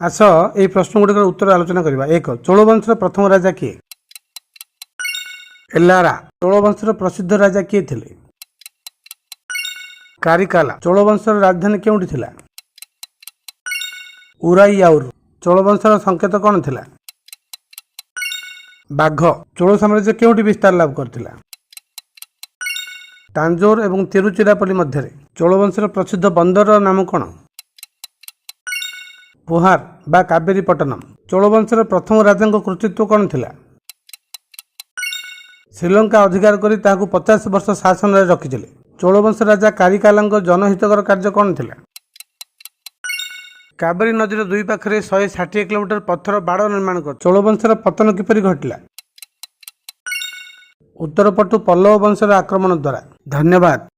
आस ये प्रश्न गुड़िकर उत्तर आलोचना करवा। एक, चोल वंशर प्रथम राजा किए? एल्लारा। चोल वंशर प्रसिद्ध राजा किए थे? कारिकाला। चोल वंशर राजधानी केउंठी थिला? उराईयाउर। चोल वंशर संकेत कौन थिला? बाघ। चोल साम्राज्य केउंठी विस्तार लाभ करथिला? तांजोर एवं तिरुचिरापल्ली मध्य। चोल वंशर प्रसिद्ध बंदर नाम कौन? पुहार बा कावेरी पट्टनम। चोल वंशर प्रथम राजा कृतित्व कौन थिला? श्रीलंका अधिकार करी ताहाकु 50 वर्ष शासन रे रखिथिले। चोल वंश राजा कारिकाला जनहितकर कार्य कौन थिला? कावेरी नदीर दुई पाखरे 160 किलोमीटर पत्थर बाड़ निर्माण कर। चोल वंशर पतन किपरि घटिला? उत्तर पटु पल्लव वंशर आक्रमण द्वारा। धन्यवाद।